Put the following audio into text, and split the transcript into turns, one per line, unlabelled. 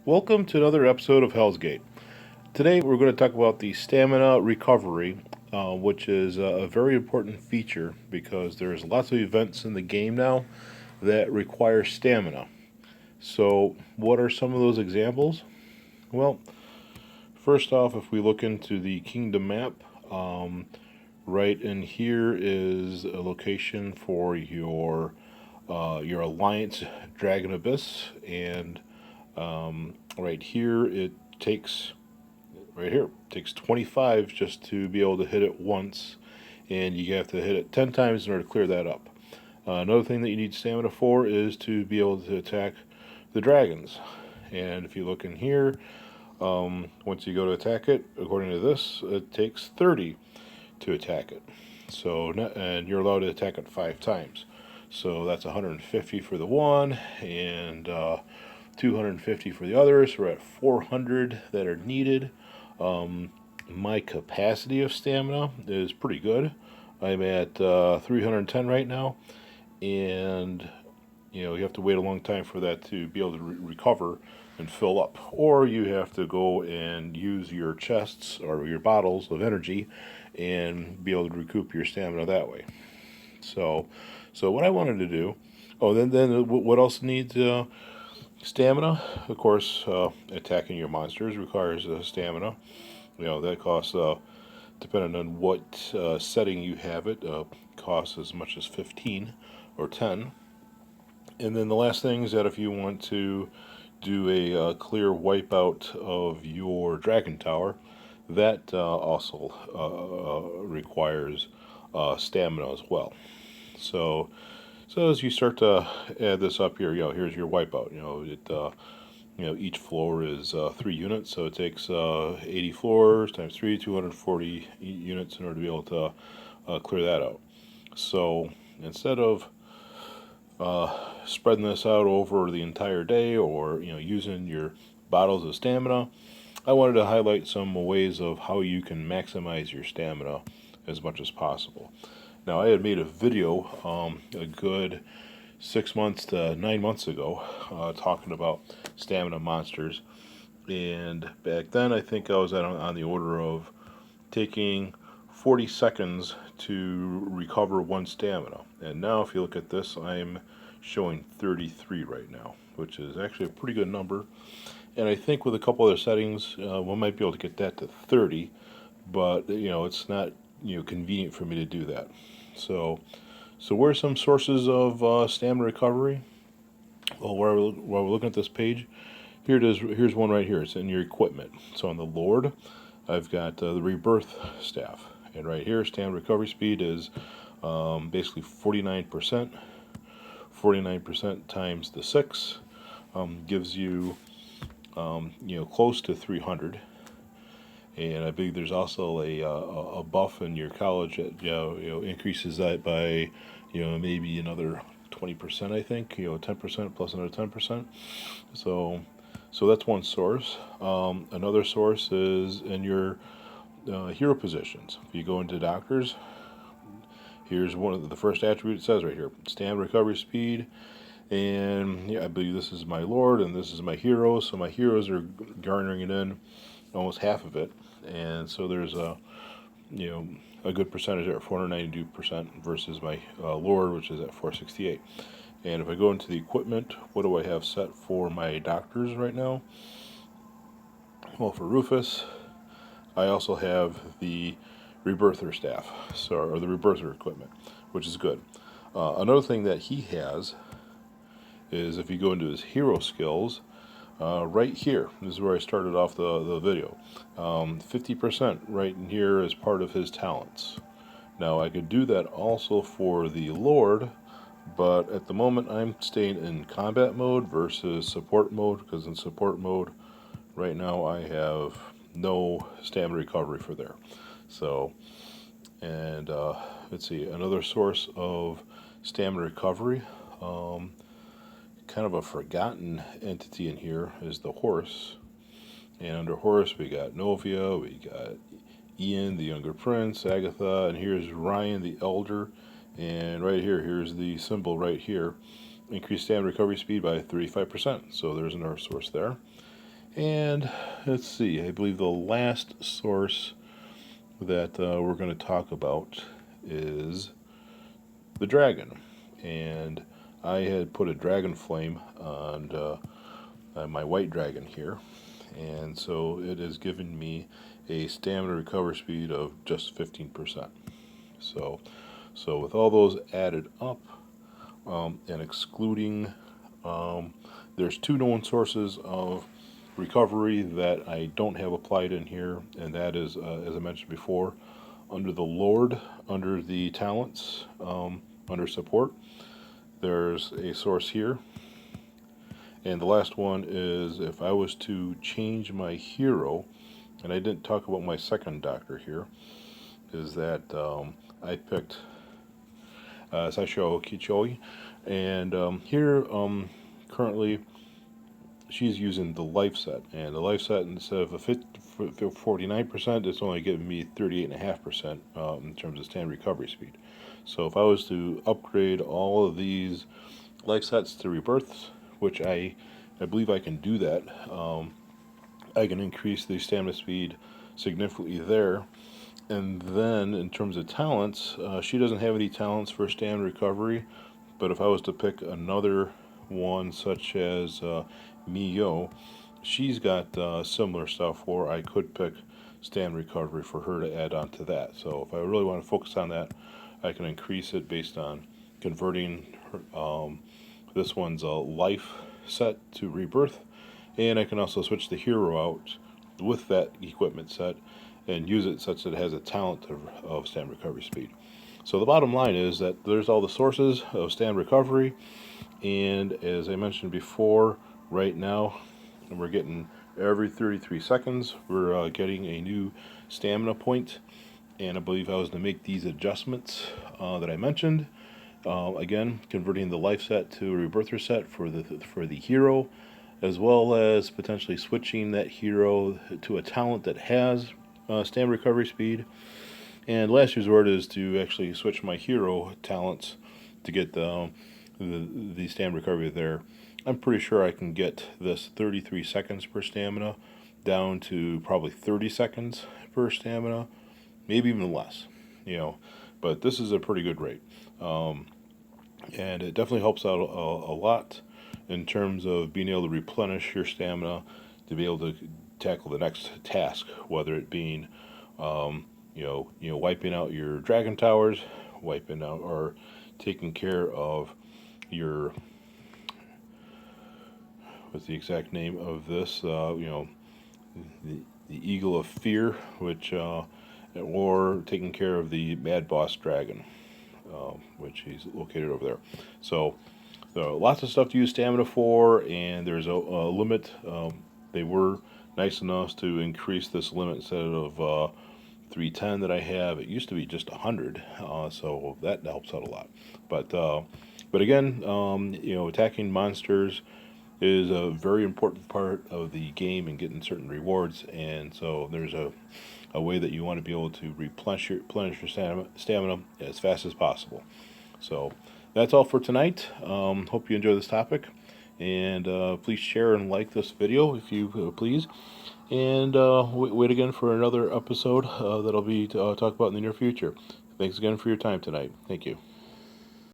Welcome to another episode of Hell's Gate. Today we're going to talk about the stamina recovery, which is a very important feature because there's lots of events in the game now that require stamina. So, what are some of those examples? Well, first off, if we look into the kingdom map, right in here is a location for your alliance Dragon Abyss, and right here it takes right here. It takes 25 just to be able to hit it once, and you have to hit it 10 times in order to clear that up. Another thing that you need stamina for is to be able to attack the dragons. And if you look in here, once you go to attack it, according to this, it takes 30 to attack it. So, and you're allowed to attack it 5 times. So that's 150 for the one, and 250 for the other. So we're at 400 that are needed. My capacity of stamina is pretty good. I'm at 310 right now, and you have to wait a long time for that to be able to recover and fill up, or you have to go and use your chests or your bottles of energy and be able to recoup your stamina that way. So, so what I wanted to do. Oh, then what else needs stamina? Of course, attacking your monsters requires stamina. That costs, depending on what setting you have it, costs as much as 15 or 10. And then the last thing is that if you want to do a clear wipeout of your dragon tower, that also requires stamina as well. So, so as you start to add this up here, here's your wipeout. Each floor is 3 units, so it takes 80 floors times 3, 240 units in order to be able to clear that out. So instead of spreading this out over the entire day or using your bottles of stamina, I wanted to highlight some ways of how you can maximize your stamina as much as possible. Now, I had made a video a good 6 months to 9 months ago talking about stamina monsters, and back then I think I was on the order of taking 40 seconds to recover one stamina. And now, if you look at this, I'm showing 33 right now, which is actually a pretty good number. And I think with a couple other settings, we might be able to get that to 30, but it's not convenient for me to do that. So where are some sources of stamina recovery? Well, while we're looking at this page, here it is. Here's one right here. It's in your equipment. So on the Lord, I've got the Rebirth staff, and right here, stamina recovery speed is basically 49%. 49% times the 6 gives you close to 300. And I believe there's also a buff in your college that increases that by maybe another 20%. I think 10% plus another 10%. So that's one source. Another source is in your hero positions. If you go into doctors, here's one of the first attributes it says right here: stamina recovery speed. And I believe this is my lord and this is my hero. So my heroes are garnering it in almost half of it, and so there's a good percentage there, 492% versus my lord, which is at 468. And if I go into the equipment, what do I have set for my doctors right now? Well, for Rufus, I also have the rebirther staff, or the rebirther equipment, which is good. Another thing that he has is if you go into his hero skills, right here, this is where I started off the video, 50% right in here is part of his talents. Now I could do that also for the Lord, but at the moment I'm staying in combat mode versus support mode, because in support mode right now I have no stamina recovery for there. So, and let's see, another source of stamina recovery, kind of a forgotten entity in here, is the horse. And under horse we got Novia, we got Ian the younger prince, Agatha, and here's Ryan the elder. And right here, here's the symbol right here: increased stamina recovery speed by 35%. So there's another source there. And let's see, I believe the last source that we're going to talk about is the dragon. And I had put a dragon flame on my white dragon here, and so it has given me a stamina recovery speed of just 15%. So, so with all those added up, and excluding, um, there's two known sources of recovery that I don't have applied in here, and that is, as I mentioned before, under the Lord, under the talents, under support, there's a source here. And the last one is if I was to change my hero, and I didn't talk about my second doctor here, is that I picked Sasho Kichoi, and here currently she's using the life set, and the life set instead of a 49%, it's only giving me 38.5% in terms of stand recovery speed. So if I was to upgrade all of these life sets to rebirths, which I believe I can do that, I can increase the stamina speed significantly there. And then in terms of talents, she doesn't have any talents for stamina recovery, but if I was to pick another one such as Miyo, she's got similar stuff where I could pick stamina recovery for her to add on to that. So if I really want to focus on that, I can increase it based on converting this one's life set to rebirth, and I can also switch the hero out with that equipment set and use it such that it has a talent of stand recovery speed. So the bottom line is that there's all the sources of stand recovery, and as I mentioned before, right now we're getting every 33 seconds we're getting a new stamina point, and I believe I was to make these adjustments that I mentioned. Again, converting the life set to a rebirther set for the hero, as well as potentially switching that hero to a talent that has stand recovery speed. And last resort is to actually switch my hero talents to get the stand recovery there. I'm pretty sure I can get this 33 seconds per stamina down to probably 30 seconds per stamina, maybe even less, you know. But this is a pretty good rate. And it definitely helps out a lot in terms of being able to replenish your stamina to be able to tackle the next task, whether it being wiping out your dragon towers, wiping out or taking care of your, what's the exact name of this, the Eagle of Fear, which or taking care of the Mad Boss Dragon, which he's located over there. So lots of stuff to use stamina for, and there's a limit. They were nice enough to increase this limit instead of 310 that I have. It used to be just 100, so that helps out a lot. But again, attacking monsters is a very important part of the game and getting certain rewards, and so there's a way that you want to be able to replenish your stamina as fast as possible. So that's all for tonight. Hope you enjoy this topic, and please share and like this video if you please. And wait again for another episode that I'll be talking about in the near future. Thanks again for your time tonight. Thank you.